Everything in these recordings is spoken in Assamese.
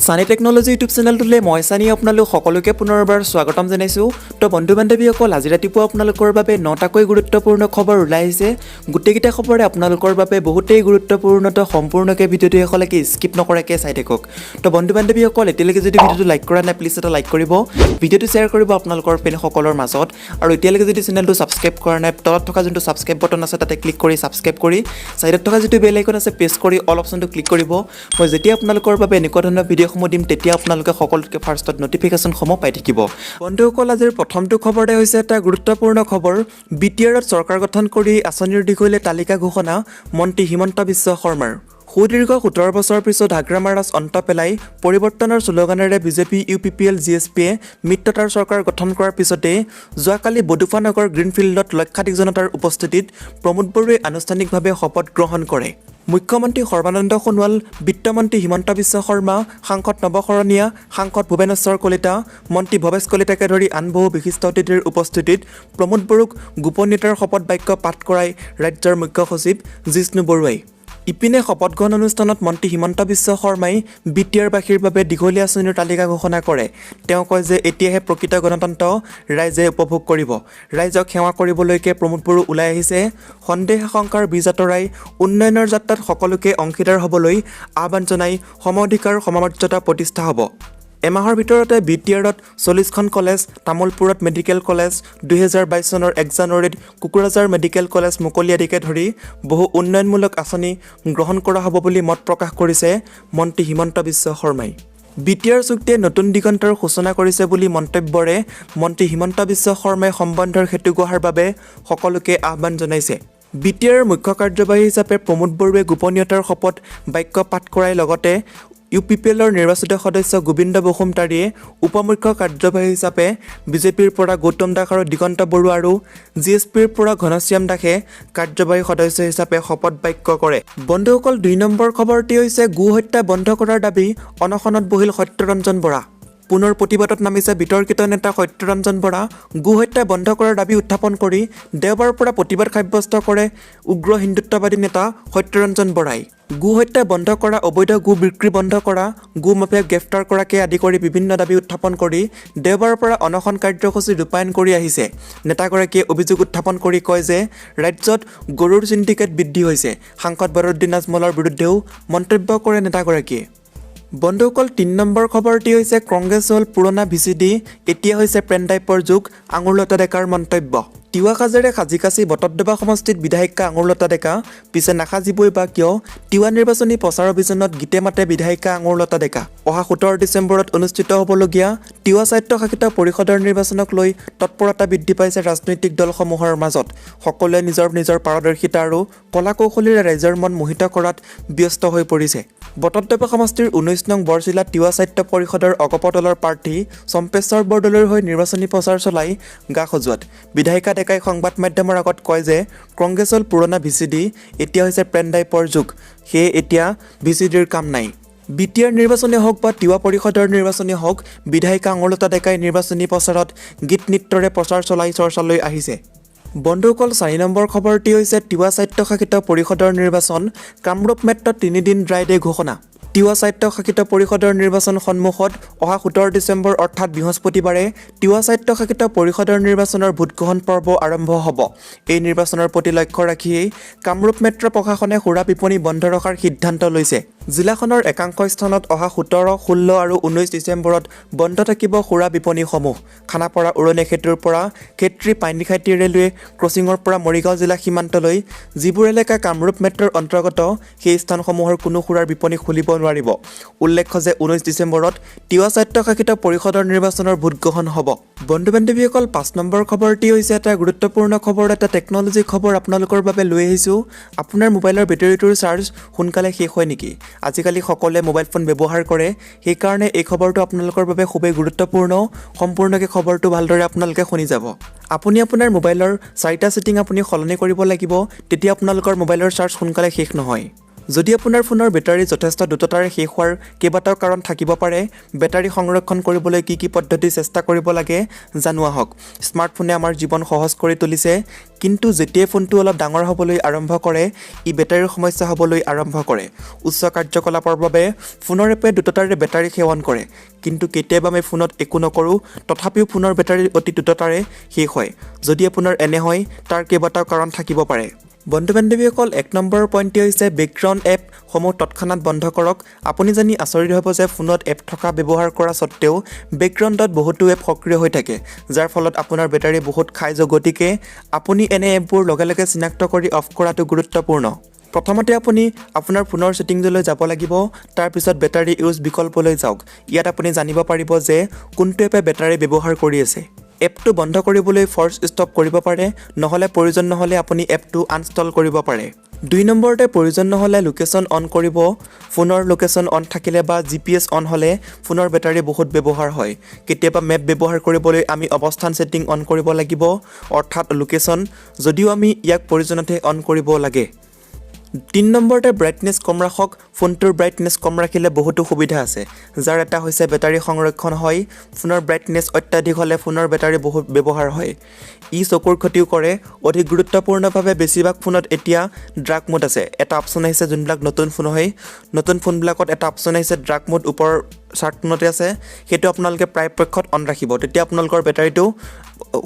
সানি টেকনলজি ইউটিউব চেনেলটোলৈ মই সানি আপোনালোক সকলোকে পুনৰবাৰ স্বাগতম জনাইছোঁ। তো বন্ধু বান্ধৱীসকল, আজি ৰাতিপুৱা আপোনালোকৰ বাবে 9টাকৈ গুৰুত্বপূৰ্ণ খবৰ ওলাই আহিছে। গোটেইকেইটা খবৰে আপোনালোকৰ বাবে বহুতেই গুৰুত্বপূৰ্ণ। তো সম্পূৰ্ণকৈ ভিডিঅ'টো শেষলৈকে স্কিপ নকৰাকৈ চাই থাকক। তো বন্ধু বান্ধৱীসকল, এতিয়ালৈকে যদি ভিডিঅ'টো লাইক কৰা নাই, প্লিজ এটা লাইক কৰিব, ভিডিঅ'টো শ্বেয়াৰ কৰিব আপোনালোকৰ ফ্ৰেণ্ডসকলৰ মাজত। আৰু এতিয়ালৈকে যদি চেনেলটো ছাবস্ক্ৰাইব কৰা নাই, তলত থকা যোনটো ছাবস্ক্ৰাইব বটন আছে তাতে ক্লিক কৰি ছাবস্ক্ৰাইব কৰি ছাইডত থকা যিটো বেল আইকন আছে প্ৰেছ কৰি অল অপশ্যনটো ক্লিক কৰিব। মই যেতিয়া আপোনালোকৰ বাবে এনেকুৱা ধৰণৰ ভিডিঅ'সমূহ দিম তেতিয়া আপোনালোকে সকলোতকৈ ফাৰ্ষ্টত নটিফিকেশ্যনসমূহ পাই থাকিব। বন্ধুসকল, আজিৰ প্ৰথমটো খবৰে হৈছে এটা গুৰুত্বপূৰ্ণ খবৰ। BTRত চৰকাৰ গঠন কৰি আঁচনিৰ দীঘলীয়া তালিকা ঘোষণা মন্ত্ৰী হিমন্ত বিশ্ব শৰ্মাৰ। সুদীৰ্ঘ 17 বছৰৰ পিছত হাগ্ৰামাৰাজ অন্ত পেলাই পৰিৱৰ্তনৰ শ্লোগানেৰে বিজেপি, UPPL, GSPয়ে মিত্ৰতাৰ চৰকাৰ গঠন কৰাৰ পিছতে যোৱাকালি বডুফা নগৰ গ্ৰীণফিল্ডত লক্ষাধিক জনতাৰ উপস্থিতিত প্ৰমোদ বড়োৱে আনুষ্ঠানিকভাৱে শপত গ্ৰহণ কৰে। মুখ্যমন্ত্ৰী সৰ্বানন্দ সোণোৱাল, বিত্তমন্ত্ৰী হিমন্ত বিশ্ব শৰ্মা, সাংসদ নৱশৰণীয়া, সাংসদ ভুৱনেশ্বৰ কলিতা, মন্ত্ৰী ভৱেশ কলিতাকে ধৰি আন বহু বিশিষ্ট অতিথিৰ উপস্থিতিত প্ৰমোদ বড়োক গোপনীয়তাৰ শপত বাক্য পাঠ কৰাই ৰাজ্যৰ মুখ্য সচিব জিষ্ণু বৰুৱাই। ইপিনে শপত গ্ৰহণ অনুষ্ঠানত মন্ত্ৰী হিমন্ত বিশ্ব শৰ্মাই BTRবাসীৰ বাবে দীঘলীয়া আঁচনিৰ তালিকা ঘোষণা কৰে। তেওঁ কয় যে এতিয়াহে প্ৰকৃত গণতন্ত্ৰ ৰাইজে উপভোগ কৰিব। ৰাইজক সেৱা কৰিবলৈকে প্ৰমোদ বড়ো ওলাই আহিছে। সন্দেহ শংকাৰ বীজ আঁতৰাই উন্নয়নৰ যাত্ৰাত সকলোকে অংশীদাৰ হ'বলৈ আহ্বান জনাই সম অধিকাৰ সমমৰ্যাদা প্ৰতিষ্ঠা হ'ব। এমাহৰ ভিতৰতে BTRত 40খন কলেজ, তামোলপুৰত মেডিকেল কলেজ, 2022 চনৰ 1 জানুৱাৰীত কোকৰাঝাৰ মেডিকেল কলেজ মুকলি আদিকে ধৰি বহু উন্নয়নমূলক আঁচনি গ্ৰহণ কৰা হ'ব বুলি মত প্ৰকাশ কৰিছে মন্ত্ৰী হিমন্ত বিশ্ব শৰ্মাই। BTR চুক্তিয়ে নতুন দিগন্তৰ সূচনা কৰিছে বুলি মন্তব্যৰে মন্ত্ৰী হিমন্ত বিশ্ব শৰ্মাই সম্বন্ধৰ সেতু গঢ়াৰ বাবে সকলোকে আহ্বান জনাইছে। BTRৰ মুখ্য কাৰ্যবাহী হিচাপে প্ৰমোদ বড়োৱে গোপনীয়তাৰ শপত বাক্য পাঠ কৰাৰ লগতে UPPLৰ নিৰ্বাচিত সদস্য গোবিন্দ বসুমতাৰীয়ে উপমুখ্য কাৰ্যবাহী হিচাপে বিজেপিৰ পৰা গৌতম দাস আৰু দিগন্ত বড়ো আৰু GSPৰ পৰা ঘনশ্যাম দাসে কাৰ্যবাহী সদস্য হিচাপে শপত বাক্য কৰে। বন্ধুসকল, 2 নম্বৰ খবৰটি হৈছে গো হত্যা বন্ধ কৰাৰ দাবী অনশনত বহিল সত্যৰঞ্জন বৰা। পুনৰ প্ৰতিবাদত নামিছে বিতৰ্কিত নেতা সত্যৰঞ্জন বৰা। গো হত্যা বন্ধ কৰাৰ দাবী উত্থাপন কৰি দেওবাৰৰ পৰা প্ৰতিবাদ সাব্যস্ত কৰে উগ্ৰ হিন্দুত্ববাদী নেতা সত্যৰঞ্জন বৰাই। গো হত্যা বন্ধ কৰা, অবৈধ গো বিক্ৰী বন্ধ কৰা, গো মাফিয়াক গ্ৰেপ্তাৰ কৰাকে আদি কৰি বিভিন্ন দাবী উত্থাপন কৰি দেওবাৰৰ পৰা অনশন কাৰ্যসূচী ৰূপায়ণ কৰি আহিছে। নেতাগৰাকীয়ে অভিযোগ উত্থাপন কৰি কয় যে ৰাজ্যত গৰুৰ চিণ্ডিকেট বৃদ্ধি হৈছে। সাংসদ বদৰুদ্দিন আজমলৰ বিৰুদ্ধেও মন্তব্য কৰে নেতাগৰাকীয়ে। বন্ধুসকল, 3 নম্বৰ খবৰটি হৈছে কংগ্ৰেছ হ'ল পুৰণা VCD, এতিয়া হৈছে পেনড্ৰাইভৰ যুগ, আঙুৰলতা ডেকাৰ মন্তব্য। তিৱা সাজেৰে সাজি কাচি বটদ্ৰৱা সমষ্টিত বিধায়িকা আঙুৰলতা ডেকা, পিছে নাসাজিবই বা কিয়? তিৱা নিৰ্বাচনী প্ৰচাৰ অভিযানত গীতে মাতে বিধায়িকা আঙুৰলতা ডেকা। অহা 17 ডিচেম্বৰত অনুষ্ঠিত হ'বলগীয়া তিৱা স্বায়ত্তশাসিত পৰিষদৰ নিৰ্বাচনক লৈ তৎপৰতা বৃদ্ধি পাইছে ৰাজনৈতিক দলসমূহৰ মাজত। সকলোৱে নিজৰ নিজৰ পাৰদৰ্শিতা আৰু কলা কৌশলীৰে ৰাইজৰ মন মোহিত কৰাত ব্যস্ত হৈ পৰিছে। বটদ্ৰৱা সমষ্টিৰ 19 নং বৰজিলাত তিৱা স্বায়ত্ত পৰিষদৰ অগপ দলৰ প্ৰাৰ্থী চম্পেশ্বৰ বৰদলৈৰ হৈ নিৰ্বাচনী প্ৰচাৰ চলাই গা সজোৱাত বিধায়িকা ডেকাই সংবাদ মাধ্যমৰ আগত কয় যে কংগ্ৰেছ হ'ল পুৰণা VCD, এতিয়া হৈছে পেনড্ৰাইভৰ যুগ, সেয়ে এতিয়া VCDৰ কাম নাই। BTR নিৰ্বাচনী হওক বা তিৱা পৰিষদৰ নিৰ্বাচনী হওক, বিধায়িকা আঙুৰলতা ডেকাই নিৰ্বাচনী প্ৰচাৰত গীত নৃত্যৰে প্ৰচাৰ চলাই চৰ্চালৈ আহিছে। বন্ধুসকল, 4 নম্বৰ খবৰটি হৈছে তিৱা স্বায়ত্তশাসিত পৰিষদৰ নিৰ্বাচন, কামৰূপ মেট্ৰত 3 দিন ড্ৰাই ডে ঘোষণা। তিৱা স্বায়ত্তশাসিত পৰিষদৰ নিৰ্বাচন সন্মুখত অহা 17 ডিচেম্বৰ অৰ্থাৎ বৃহস্পতিবাৰে তিৱা স্বায়ত্তশাসিত পৰিষদৰ নিৰ্বাচনৰ ভোটগ্ৰহণ পৰ্ব আৰম্ভ হ'ব। এই নিৰ্বাচনৰ প্ৰতি লক্ষ্য ৰাখিয়েই কামৰূপ মেট্ৰ প্ৰশাসনে সুৰা বিপণী বন্ধ ৰখাৰ সিদ্ধান্ত লৈছে। জিলাখনৰ একাংশ স্থানত অহা 17, 16 আৰু 19 ডিচেম্বৰত বন্ধ থাকিব সুৰা বিপণীসমূহ। খানাপাৰা উৰণীয়া সেতুৰ পৰা খেত্ৰী পাইনিখাইটি ৰেলৱে ক্ৰছিঙৰ পৰা মৰিগাঁও জিলা সীমান্তলৈ যিবোৰ এলেকা কামৰূপ মেট্ৰৰ অন্তৰ্গত সেই স্থানসমূহৰ কোনো সুৰাৰ বিপণী খুলিব নোৱাৰিব। উল্লেখ্য যে 19 ডিচেম্বৰত তিৱা স্বায়ত্তশাসিত পৰিষদৰ নিৰ্বাচনৰ ভোটগ্ৰহণ হ'ব। বন্ধু বান্ধৱীসকল, 5 নম্বৰ খবৰটি হৈছে এটা গুৰুত্বপূৰ্ণ খবৰ, এটা টেকন'লজি খবৰ আপোনালোকৰ বাবে লৈ আহিছোঁ। আপোনাৰ মোবাইলৰ বেটাৰীটোৰ চাৰ্জ সোনকালে শেষ হয় নেকি? আজিকালি সকলোৱে মোবাইল ফোন ব্যৱহাৰ কৰে, সেইকাৰণে এই খবৰটো আপোনালোকৰ বাবে খুবেই গুৰুত্বপূৰ্ণ। সম্পূৰ্ণকৈ খবৰটো ভালদৰে আপোনালোকে শুনি যাব। আপুনি আপোনাৰ মোবাইলৰ 4টা ছেটিং আপুনি সলনি কৰিব লাগিব, তেতিয়া আপোনালোকৰ মোবাইলৰ চাৰ্জ সোনকালে শেষ নহয়। যদি আপোনাৰ ফোনৰ বেটাৰী যথেষ্ট দ্ৰুততাৰে শেষ হোৱাৰ কেইবাটাও কাৰণ থাকিব পাৰে, বেটাৰী সংৰক্ষণ কৰিবলৈ কি কি পদ্ধতি চেষ্টা কৰিব লাগে জানো আহক। স্মাৰ্টফোনে আমাৰ জীৱন সহজ কৰি তুলিছে, কিন্তু যেতিয়াই ফোনটো অলপ ডাঙৰ হ'বলৈ আৰম্ভ কৰে, ই বেটাৰীৰ সমস্যা হ'বলৈ আৰম্ভ কৰে। উচ্চ কাৰ্যকলাপৰ বাবে ফোনৰ এপে দ্ৰুততাৰে বেটাৰী সেৱন কৰে, কিন্তু কেতিয়াবা আমি ফোনত একো নকৰোঁ, তথাপিও ফোনৰ বেটাৰী অতি দ্ৰুততাৰে শেষ হয়। যদি আপোনাৰ এনে হয়, তাৰ কেইবাটাও কাৰণ থাকিব পাৰে। বন্ধু-বান্ধৱীসকল, 1 নম্বৰৰ পইণ্টটি হৈছে বেকগ্ৰাউণ্ড এপসমূহ তৎক্ষণাত বন্ধ কৰক। আপুনি জানি আচৰিত হ'ব যে ফোনত এপ থকা ব্যৱহাৰ কৰা স্বত্তেও বেকগ্ৰাউণ্ডত বহুতো এপ সক্ৰিয় হৈ থাকে, যাৰ ফলত আপোনাৰ বেটাৰী বহুত খাই যোৱা। গতিকে আপুনি এনে এপবোৰ লগে লগে চিনাক্ত কৰি অফ কৰাটো গুৰুত্বপূৰ্ণ। প্ৰথমতে আপুনি আপোনাৰ ফোনৰ ছেটিংছলৈ যাব লাগিব, তাৰপিছত বেটাৰী ইউজ বিকল্পলৈ যাওক। ইয়াত আপুনি জানিব পাৰিব যে কোনটো এপে বেটাৰী ব্যৱহাৰ কৰি আছে। এপটো বন্ধ কৰিবলৈ ফৰ্চ ষ্টপ কৰিব পাৰে, নহ'লে প্ৰয়োজন নহ'লে আপুনি এপটো আনইনষ্টল কৰিব পাৰে। 2 নম্বৰতে প্ৰয়োজন নহ'লে লোকেশ্যন অন কৰিব। ফোনৰ লোকেশ্যন অন থাকিলে বা GPS অন হ'লে ফোনৰ বেটাৰী বহুত ব্যৱহাৰ হয়। কেতিয়াবা মেপ ব্যৱহাৰ কৰিবলৈ আমি অৱস্থান ছেটিং অন কৰিব লাগিব, অৰ্থাৎ লোকেশ্যন, যদিও আমি ইয়াক প্ৰয়োজনতহে অন কৰিব লাগে। 3 নম্বৰতে ব্ৰাইটনেছ কম ৰাখক। ফোনটোৰ ব্ৰাইটনেছ কম ৰাখিলে বহুতো সুবিধা আছে, যাৰ এটা হৈছে বেটাৰী সংৰক্ষণ হয়। ফোনৰ ব্ৰাইটনেছ অত্যাধিক হ'লে ফোনৰ বেটাৰী বহুত ব্যৱহাৰ হয়। ই চকুৰ ক্ষতিও কৰে। অধিক গুৰুত্বপূৰ্ণভাৱে বেছিভাগ ফোনত এতিয়া ডাৰ্ক মোড আছে। এটা অপশ্যন আহিছে, যোনবিলাক নতুন ফোন হয়, নতুন ফোনবিলাকত এটা অপশ্যন আহিছে ডাৰ্ক মোড, ওপৰৰ চাৰ্টখনতে আছে। সেইটো আপোনালোকে প্ৰায়পক্ষত অন ৰাখিব, তেতিয়া আপোনালোকৰ বেটাৰীটো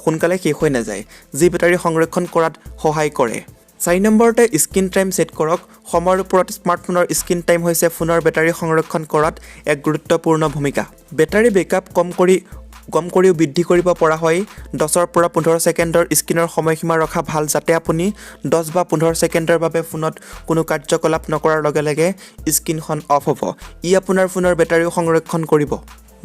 সোনকালে শেষ হৈ নাযায়, যি বেটাৰী সংৰক্ষণ কৰাত সহায় কৰে। 4 নম্বৰতে স্ক্ৰীন টাইম ছেট কৰক। সময়ৰ ওপৰত স্মাৰ্টফোনৰ স্ক্ৰীন টাইম হৈছে ফোনৰ বেটাৰী সংৰক্ষণ কৰাত এক গুৰুত্বপূৰ্ণ ভূমিকা। বেটাৰী বেকআপ কম কৰিও বৃদ্ধি কৰিব পৰা হয়। 10 পৰা 15 ছেকেণ্ডৰ স্ক্ৰীনৰ সময়সীমা ৰখা ভাল, যাতে আপুনি 10 বা 15 ছেকেণ্ডৰ বাবে ফোনত কোনো কাৰ্যকলাপ নকৰাৰ লগে লগে স্ক্ৰীনখন অফ হ'ব। ই আপোনাৰ ফোনৰ বেটাৰীও সংৰক্ষণ কৰিব।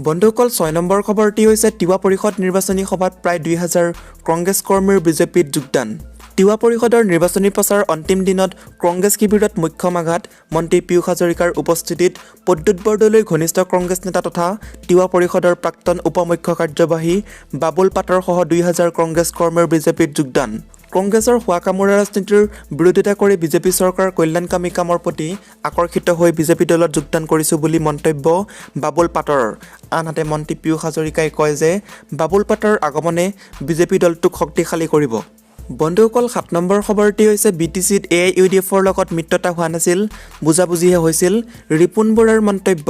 বন্ধুসকল, 6 নম্বৰ খবৰটি হৈছে তিৱা পৰিষদ নিৰ্বাচনী সভাত প্ৰায় 2000 কংগ্ৰেছ কৰ্মীৰ বিজেপিত যোগদান। তিৱা পৰিষদৰ নিৰ্বাচনী প্ৰচাৰৰ অন্তিম দিনত কংগ্ৰেছ শিবিৰত মুখ্য আঘাত। মন্ত্ৰী পীয়ুষ হাজৰিকাৰ উপস্থিতিত প্ৰদ্যুৎ বৰদলৈৰ ঘনিষ্ঠ কংগ্ৰেছ নেতা তথা তিৱা পৰিষদৰ প্ৰাক্তন উপ মুখ্য কাৰ্যবাহী বাবুল পাটৰ সহ 2000 কংগ্ৰেছ কৰ্মীৰ বিজেপিত যোগদান। কংগ্ৰেছৰ হোৱা কামোৰা ৰাজনীতিৰ বিৰোধিতা কৰি বিজেপি চৰকাৰৰ কল্যাণকামী কামৰ প্ৰতি আকৰ্ষিত হৈ বিজেপি দলত যোগদান কৰিছোঁ বুলি মন্তব্য বাবুল পাটৰৰ। আনহাতে মন্ত্ৰী পীয়ুষ হাজৰিকাই কয় যে বাবুল পাটৰ আগমনে বিজেপি দলটোক শক্তিশালী কৰিব। বন্ধুসকল, 7 নম্বৰ খবৰটি হৈছে BTCত AIUDFৰ লগত মিত্ৰতা হোৱা নাছিল, বুজাবুজিহে হৈছিল। ৰিপুণ বৰাৰ মন্তব্য।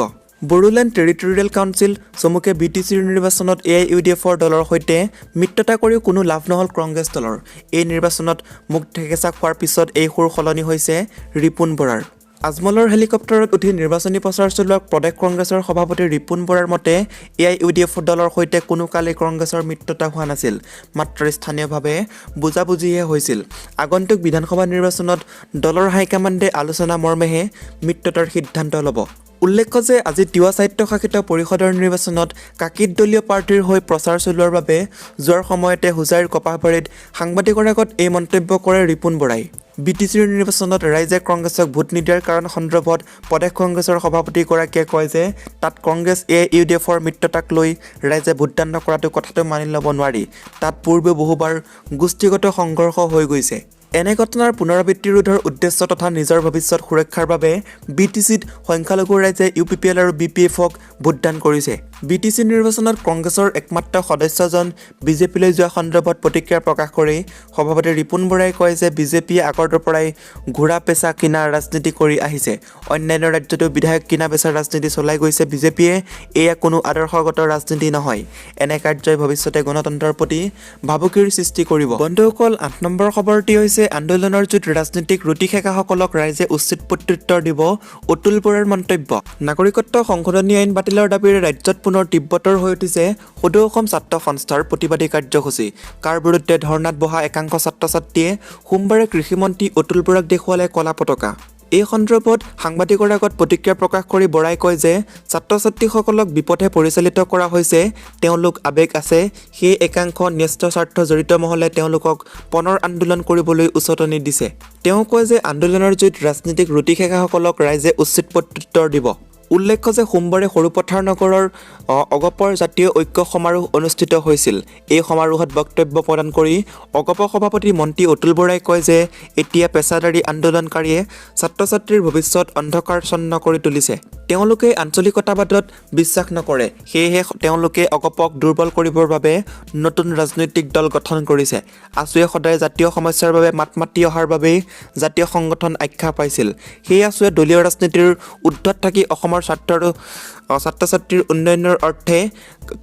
বড়োলেণ্ড টেৰিটৰিয়েল কাউন্সিল চমুকে BTCৰ নিৰ্বাচনত AIUDFৰ দলৰ সৈতে মিত্ৰতা কৰিও কোনো লাভ নহ'ল কংগ্ৰেছ দলৰ। এই নিৰ্বাচনত মুখ ঠেকেচা খোৱাৰ পিছত এই সুৰ সলনি হৈছে ৰিপুণ বৰাৰ। আজমলৰ হেলিকপ্টাৰত উঠি নিৰ্বাচনী প্ৰচাৰ চলোৱা প্ৰদেশ কংগ্ৰেছৰ সভাপতি ৰিপুণ বৰাৰ মতে AIUDF দলৰ সৈতে কোনো কালেই কংগ্ৰেছৰ মিত্ৰতা হোৱা নাছিল, মাত্ৰ স্থানীয়ভাৱে বুজাবুজিহে হৈছিল। আগন্তুক বিধানসভা নিৰ্বাচনত দলৰ হাইকমাণ্ডে আলোচনা মৰ্মেহে মিত্ৰতাৰ সিদ্ধান্ত ল'ব। উল্লেখ্য যে আজি তিৱা স্বায়ত্তশাসিত পৰিষদৰ নিৰ্বাচনত কাকিত দলীয় প্ৰাৰ্থীৰ হৈ প্ৰচাৰ চলোৱাৰ বাবে যোৱাৰ সময়তে হোজাইৰ কপাহবাৰীত সাংবাদিকৰ আগত এই মন্তব্য কৰে ৰিপুণ বৰাই। BTCৰ নিৰ্বাচনত ৰাইজে কংগ্ৰেছক ভোট নিদিয়াৰ কাৰণ সন্দৰ্ভত প্ৰদেশ কংগ্ৰেছৰ সভাপতিগৰাকীয়ে কয় যে তাত কংগ্ৰেছ AIUDFৰ মিত্ৰতাক লৈ ৰাইজে ভোটদান নকৰাটো কথাটো মানি ল'ব নোৱাৰি। তাত পূৰ্বে বহুবাৰ গোষ্ঠীগত সংঘৰ্ষ হৈ গৈছে। এনে ঘটনাৰ পুনৰাবৃত্তি ৰোধৰ উদ্দেশ্য তথা নিজৰ ভৱিষ্যত সুৰক্ষাৰ বাবে BTCত সংখ্যালঘু ৰাইজে UPPL আৰু BPFক ভোটদান কৰিছে। BTC নিৰ্বাচনত কংগ্ৰেছৰ একমাত্ৰ সদস্যজন বিজেপিলৈ যোৱা সন্দৰ্ভত প্ৰতিক্ৰিয়া প্ৰকাশ কৰি সভাপতি ৰিপুণ বৰাই কয় যে বিজেপিয়ে আগৰ পৰাই ঘোঁৰা পেচা কিনা ৰাজনীতি কৰি আহিছে। অন্যান্য ৰাজ্যতো বিধায়ক কিনা বেচাৰ ৰাজনীতি চলাই গৈছে বিজেপিয়ে। এয়া কোনো আদৰ্শগত ৰাজনীতি নহয়। এনে কাৰ্যই ভৱিষ্যতে গণতন্ত্ৰৰ প্ৰতি ভাবুকিৰ সৃষ্টি কৰিব। বন্ধুসকল, 8 নম্বৰ খবৰটি হৈছে আন্দোলনৰ যুদ্ধ ৰাজনীতিক ৰুটি সেকাসকলক ৰাইজে উচিত প্ৰত্যুত্তৰ দিব, অতুল বৰাৰ মন্তব্য। নাগৰিকত্ব সংশোধনী আইন বাতিলৰ দাবীৰে ৰাজ্যত পুনৰ তীব্ৰতৰ হৈ উঠিছে সদৌ অসম ছাত্ৰ সংস্থাৰ প্ৰতিবাদী কাৰ্যসূচী। কাৰ বিৰুদ্ধে ধৰ্ণাত বহা একাংশ ছাত্ৰ ছাত্ৰীয়ে সোমবাৰে কৃষিমন্ত্ৰী অতুল বৰাক দেখুৱালে কলা পতাকা। এই সন্দৰ্ভত সাংবাদিকৰ আগত প্ৰতিক্ৰিয়া প্ৰকাশ কৰি বৰাই কয় যে ছাত্ৰ ছাত্ৰীসকলক বিপথে পৰিচালিত কৰা হৈছে, তেওঁলোক আৱেগ আছে, সেই একাংশ ন্যস্ত স্বাৰ্থ জড়িত মহলে তেওঁলোকক পুনৰ আন্দোলন কৰিবলৈ উচতনি দিছে। তেওঁ কয় যে আন্দোলনৰ জৰিয়তে ৰাজনীতিক ৰুটি সেকাসকলক ৰাইজে উচিত প্ৰত্যুত্তৰ দিব। উল্লেখ্য যে সোমবাৰে সৰুপথাৰ নগৰৰ অগপৰ জাতীয় ঐক্য সমাৰোহ অনুষ্ঠিত হৈছিল। এই সমাৰোহত বক্তব্য প্ৰদান কৰি অগপ সভাপতি মন্ত্ৰী অতুল বৰাই কয় যে এতিয়া পেছাদাৰী আন্দোলনকাৰীয়ে ছাত্ৰ ছাত্ৰীৰ ভৱিষ্যত অন্ধকাৰচ্ছন্ন কৰি তুলিছে। তেওঁলোকে আঞ্চলিকতাবাদত বিশ্বাস নকৰে, সেয়েহে তেওঁলোকে অগপক দুৰ্বল কৰিবৰ বাবে নতুন ৰাজনৈতিক দল গঠন কৰিছে। আছুৱে সদায় জাতীয় সমস্যাৰ বাবে মাত মাতি অহাৰ বাবেই জাতীয় সংগঠন আখ্যা পাইছিল। সেই আছুৱে দলীয় ৰাজনীতিৰ ঊৰ্ধত থাকি অসমৰ ছাত্ৰ ছাত্ৰীৰ উন্নয়নৰ অৰ্থে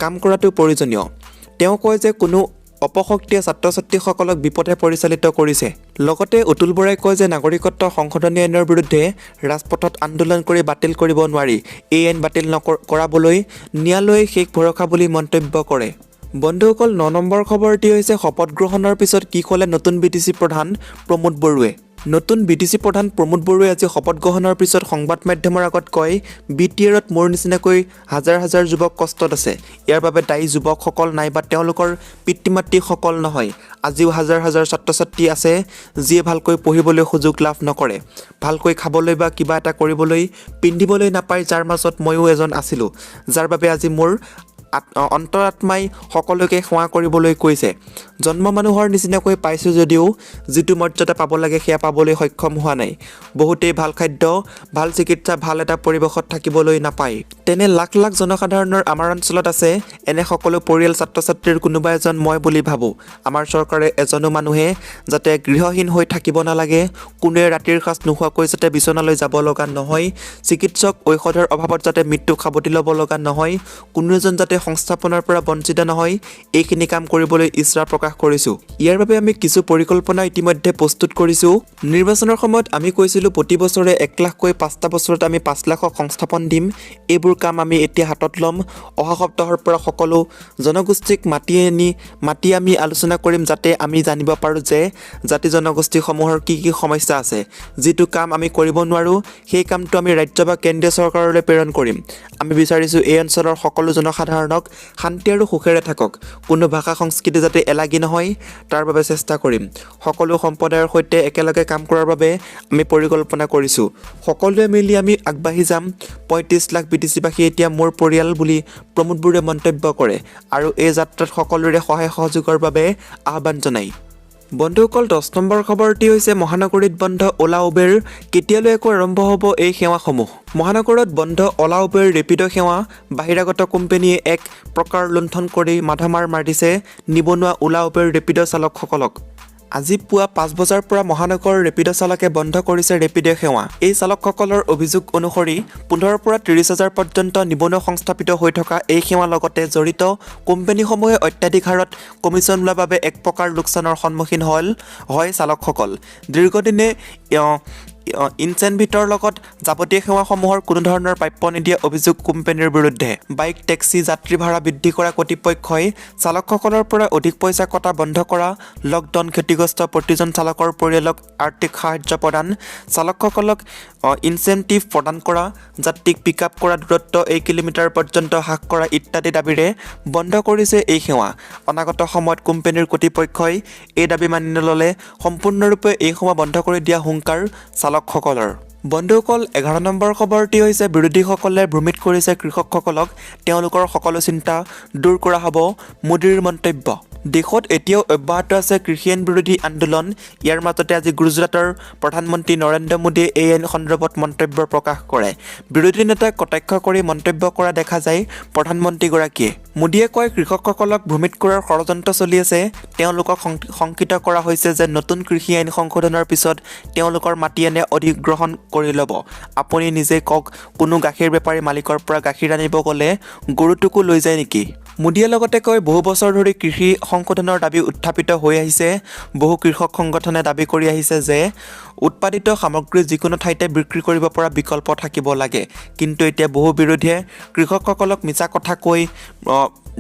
কাম কৰাটো প্ৰয়োজনীয়। তেওঁ কয় যে কোনো অপশক্তিয়ে ছাত্ৰ ছাত্ৰীসকলক বিপথে পৰিচালিত কৰিছে। লগতে অতুল বৰাই কয় যে নাগৰিকত্ব সংশোধনী আইনৰ বিৰুদ্ধে ৰাজপথত আন্দোলন কৰি বাতিল কৰিব নোৱাৰি। এই আইন বাতিল কৰাবলৈ ন্যায়ালয়ে শেষ ভৰসা বুলি মন্তব্য কৰে। বন্ধুসকল, ৯ নম্বৰ খবৰটি হৈছে শপত গ্ৰহণৰ পিছত কি ক'লে নতুন BTC প্ৰধান প্ৰমোদ বড়োৱে। নতুন BTC প্ৰধান প্ৰমোদ বড়োৱে আজি শপত গ্ৰহণৰ পিছত সংবাদ মাধ্যমৰ আগত কয়, BTRত মোৰ নিচিনাকৈ হাজাৰ হাজাৰ যুৱক কষ্টত আছে। ইয়াৰ বাবে দায়ী যুৱকসকল নাইবা তেওঁলোকৰ পিতৃ মাতৃসকল নহয়। আজিও হাজাৰ হাজাৰ ছাত্ৰ ছাত্ৰী আছে যিয়ে ভালকৈ পঢ়িবলৈ সুযোগ লাভ নকৰে, ভালকৈ খাবলৈ বা কিবা এটা কৰিবলৈ পিন্ধিবলৈ নাপায়, যাৰ মাজত ময়ো এজন আছিলোঁ, যাৰ বাবে আজি মোৰ অন্তৰাত্মাই সকলোকে সেৱা কৰিবলৈ কৈছে। জন্ম মানুহৰ নিচিনাকৈ পাইছোঁ যদিও যিটো মৰ্যাদা পাব লাগে সেয়া পাবলৈ সক্ষম হোৱা নাই। বহুতেই ভাল খাদ্য, ভাল চিকিৎসা, ভাল এটা পৰিৱেশত থাকিবলৈ নাপায়। তেনে লাখ লাখ জনসাধাৰণৰ আমাৰ অঞ্চলত আছে। এনে সকলো পৰিয়াল ছাত্ৰ ছাত্ৰীৰ কোনোবা এজন মই বুলি ভাবোঁ। আমাৰ চৰকাৰে এজনো মানুহে যাতে গৃহহীন হৈ থাকিব নালাগে, কোনোৱে ৰাতিৰ সাঁজ নোখোৱাকৈ যাতে বিচনালৈ যাব লগা নহয়, চিকিৎসক ঔষধৰ অভাৱত যাতে মৃত্যুক সাৱটি ল'ব লগা নহয়, কোনো এজন যাতে সংস্থাপনৰ পৰা বঞ্চিত নহয়, এইখিনি কাম কৰিবলৈ ইচ্ছা প্ৰকাশ কৰিছোঁ। ইয়াৰ বাবে আমি কিছু পৰিকল্পনা ইতিমধ্যে প্ৰস্তুত কৰিছোঁ। নিৰ্বাচনৰ সময়ত আমি কৈছিলোঁ প্ৰতি বছৰে 1 লাখকৈ 5টা বছৰত আমি 5 লাখক সংস্থাপন দিম। এইবোৰ কাম আমি এতিয়া হাতত ল'ম। অহা সপ্তাহৰ পৰা সকলো জনগোষ্ঠীক মাতি আমি আলোচনা কৰিম, যাতে আমি জানিব পাৰোঁ যে জাতি জনগোষ্ঠীসমূহৰ কি কি সমস্যা আছে। যিটো কাম আমি কৰিব নোৱাৰোঁ সেই কামটো আমি ৰাজ্য বা কেন্দ্ৰীয় চৰকাৰলৈ প্ৰেৰণ কৰিম। আমি বিচাৰিছোঁ এই অঞ্চলৰ সকলো জনসাধাৰণক শান্তি আৰু সুখেৰে থাকক, কোনো ভাষা সংস্কৃতি যাতে এলাগী নহয় তাৰ বাবে চেষ্টা কৰিম। সকলো সম্প্ৰদায়ৰ সৈতে একেলগে কাম কৰাৰ বাবে আমি পৰিকল্পনা কৰিছোঁ। সকলোৱে মিলি আমি আগবাঢ়ি যাম। 35 লাখ BTCবাসী এতিয়া মোৰ পৰিয়াল বুলি প্ৰমোদ বড়োৱে মন্তব্য কৰে আৰু এই যাত্ৰাত সকলোৰে সহায় সহযোগৰ বাবে আহ্বান জনায়। বন্ধুসকল, 10 নম্বৰ খবৰটি হৈছে মহানগৰীত বন্ধ অ'লা উবেৰ, কেতিয়ালৈ আকৌ আৰম্ভ হ'ব এই সেৱাসমূহ। মহানগৰত বন্ধ অ'লা উবেৰ ৰেপিড' সেৱা। বাহিৰাগত কোম্পানীয়ে এক প্ৰকাৰ লুণ্ঠন কৰি মাধমাৰ মাৰিছে নিবনুৱা অ'লা উবেৰ ৰেপিড' চালকসকলক। আজি পুৱা 5 বজাৰ পৰা মহানগৰ ৰেপিড' চালকে বন্ধ কৰিছে ৰেপিড' সেৱা। এই চালকসকলৰ অভিযোগ অনুসৰি 15ৰ পৰা 30 হাজাৰ পৰ্যন্ত নিবনুৱা সংস্থাপিত হৈ থকা এই সেৱাৰ লগতে জড়িত কোম্পানীসমূহে অত্যাধিক হাৰত কমিছন লোৱাৰ বাবে এক প্ৰকাৰ লোকচানৰ সন্মুখীন হয় চালকসকল। দীৰ্ঘদিনে ইনচেন্টিভৰ লগত যাৱতীয় সেৱাসমূহৰ কোনো ধৰণৰ প্ৰাপ্য নিদিয়া অভিযোগ কোম্পানীৰ বিৰুদ্ধে। বাইক, টেক্সি, যাত্ৰী ভাড়া বৃদ্ধি কৰা কৰ্তৃপক্ষই চালকসকলৰ পৰা অধিক পইচা কটা বন্ধ কৰা, লকডাউন ক্ষতিগ্ৰস্ত প্ৰতিজন চালকৰ পৰিয়ালক আৰ্থিক সাহায্য প্ৰদান, চালকসকলক ইনচেন্টিভ প্ৰদান কৰা, যাত্ৰীক পিক আপ কৰা দূৰত্ব 1 কিলোমিটাৰ পৰ্যন্ত হ্ৰাস কৰা ইত্যাদি দাবীৰে বন্ধ কৰিছে এই সেৱা। অনাগত সময়ত কোম্পানীৰ কৰ্তৃপক্ষই এই দাবী মানি নল'লে সম্পূৰ্ণৰূপে এই সেৱা বন্ধ কৰি দিয়া হুংকাৰ চালকসকলৰ। বন্ধুসকল, 11 নম্বৰ খবৰটি হৈছে বিৰোধীসকলে ভ্ৰমিত কৰিছে কৃষকসকলক, তেওঁলোকৰ সকলো চিন্তা দূৰ কৰা হ'ব, মোদীৰ মন্তব্য। দেশত এতিয়াও অব্যাহত আছে কৃষি আইন বিৰোধী আন্দোলন। ইয়াৰ মাজতে আজি গুজৰাটৰ প্ৰধানমন্ত্ৰী নৰেন্দ্ৰ মোদীয়ে এই আইন সন্দৰ্ভত মন্তব্য প্ৰকাশ কৰে। বিৰোধী নেতাক কটাক্ষ কৰি মন্তব্য কৰা দেখা যায় প্ৰধানমন্ত্ৰীগৰাকীয়ে। মোদীয়ে কয়, কৃষকসকলক ভ্ৰমিত কৰাৰ ষড়যন্ত্ৰ চলি আছে। তেওঁলোকক শংকিত কৰা হৈছে যে নতুন কৃষি আইন সংশোধনৰ পিছত তেওঁলোকৰ মাটি এনে অধিগ্ৰহণ কৰি ল'ব। আপুনি নিজে কওক, কোনো গাখীৰ বেপাৰী মালিকৰ পৰা গাখীৰ আনিব গ'লে গৰুটোকো লৈ যায় নেকি? মোদীয়ে লগতে কয়, বহু বছৰ ধৰি কৃষি সংশোধনৰ দাবী উত্থাপিত হৈ আহিছে। বহু কৃষক সংগঠনে দাবী কৰি আহিছে যে উৎপাদিত সামগ্ৰী যিকোনো ঠাইতে বিক্ৰী কৰিব পৰা বিকল্প থাকিব লাগে। কিন্তু এতিয়া বহু বিৰোধীয়ে কৃষকসকলক মিছা কথা কৈ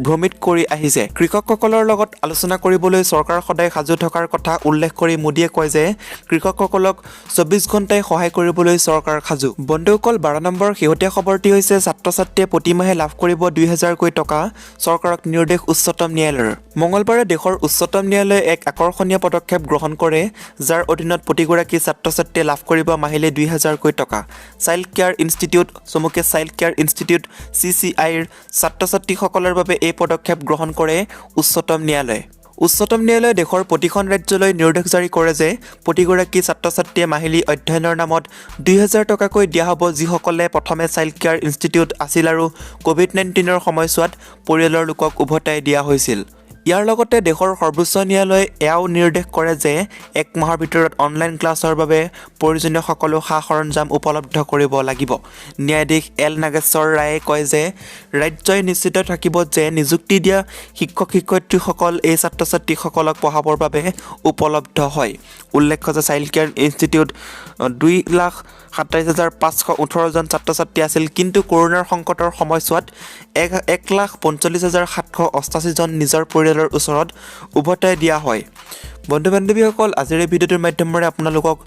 ভ্ৰমিত কৰি আহিছে। কৃষকসকলৰ লগত আলোচনা কৰিবলৈ চৰকাৰ সদায় সাজু থকাৰ কথা উল্লেখ কৰি মোদীয়ে কয় যে কৃষকসকলক 24 ঘণ্টাই সহায় কৰিবলৈ চৰকাৰ সাজু। বন্ধুসকল 12 নম্বৰ শেহতীয়া খবৰটি হৈছে ছাত্ৰ-ছাত্ৰীয়ে প্ৰতিমাহে লাভ কৰিব 2000কৈ টকা, চৰকাৰক নিৰ্দেশ উচ্চতম ন্যায়ালয়ৰ। মঙলবাৰে দেশৰ উচ্চতম ন্যায়ালয়ে এক আকৰ্ষণীয় পদক্ষেপ গ্ৰহণ কৰে, যাৰ অধীনত প্ৰতিগৰাকী ছাত্ৰ-ছাত্ৰীয়ে লাভ কৰিব মাহিলী 2000কৈ টকা। চাইল্ড কেয়াৰ ইনষ্টিটিউট চমুকে চাইল্ড কেয়াৰ ইনষ্টিটিউট CCIৰ ছাত্ৰ-ছাত্ৰীসকলৰ বাবে এই পদক্ষেপ গ্ৰহণ কৰে উচ্চতম ন্যায়ালয়ে। উচ্চতম ন্যায়ালয়ে দেশৰ প্ৰতিখন ৰাজ্যলৈ নিৰ্দেশ জাৰি কৰে যে প্ৰতিগৰাকী ছাত্ৰ-ছাত্ৰীয়ে মাহিলী অধ্যয়নৰ নামত 2000 টকাকৈ দিয়া হ'ব, যিসকলে প্ৰথমে চাইল্ড কেয়াৰ ইনষ্টিটিউট আছিল আৰু COVID-19ৰ সময়ছোৱাত পৰিয়ালৰ লোকক উভতাই দিয়া হৈছিল। ইয়াৰ লগতে দেশৰ সৰ্বোচ্চ ন্যায়ালয়ে এয়াও নিৰ্দেশ কৰে যে 1 মাহৰ ভিতৰত অনলাইন ক্লাছৰ বাবে প্ৰয়োজনীয় সকলো সা-সৰঞ্জাম উপলব্ধ কৰিব লাগিব। ন্যায়াধীশ এল নাগেশ্বৰ ৰায়ে কয় যে ৰাজ্যই নিশ্চিত থাকিব যে নিযুক্তি দিয়া শিক্ষক-শিক্ষয়িত্ৰীসকল এই ছাত্ৰ-ছাত্ৰীসকলক পঢ়াবৰ বাবে উপলব্ধ হয়। উল্লেখ্য যে চাইল্ড কেয়াৰ ইনষ্টিটিউট 2,27,518 জন ছাত্ৰ-ছাত্ৰী আছিল, কিন্তু কৰোনাৰ সংকটৰ সময়ছোৱাত 1,45,788 জন নিজৰ পৰিয়ালৰ ওচৰত উভতাই দিয়া হয়। বন্ধু-বান্ধৱীসকল, আজিৰ এই ভিডিঅ'টোৰ মাধ্যমেৰে আপোনালোকক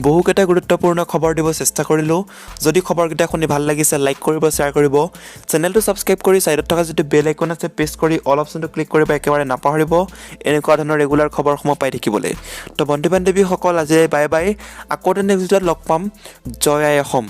বহুকেইটা গুৰুত্বপূৰ্ণ খবৰ দিব চেষ্টা কৰিলোঁ। যদি খবৰকেইটা শুনি ভাল লাগিছে লাইক কৰিব, শ্বেয়াৰ কৰিব, চেনেলটো ছাবস্ক্ৰাইব কৰি ছাইডত থকা যিটো বেল আইকন আছে প্ৰেছ কৰি অল অপশ্যনটো ক্লিক কৰিব একেবাৰে নাপাহৰিব এনেকুৱা ধৰণৰ ৰেগুলাৰ খবৰসমূহ পাই থাকিবলৈ। তো বন্ধু-বান্ধৱীসকল, আজি বাই বাই, আকৌ নেক্সট ভিডিঅ'ত লগ পাম। জয় আই অসম।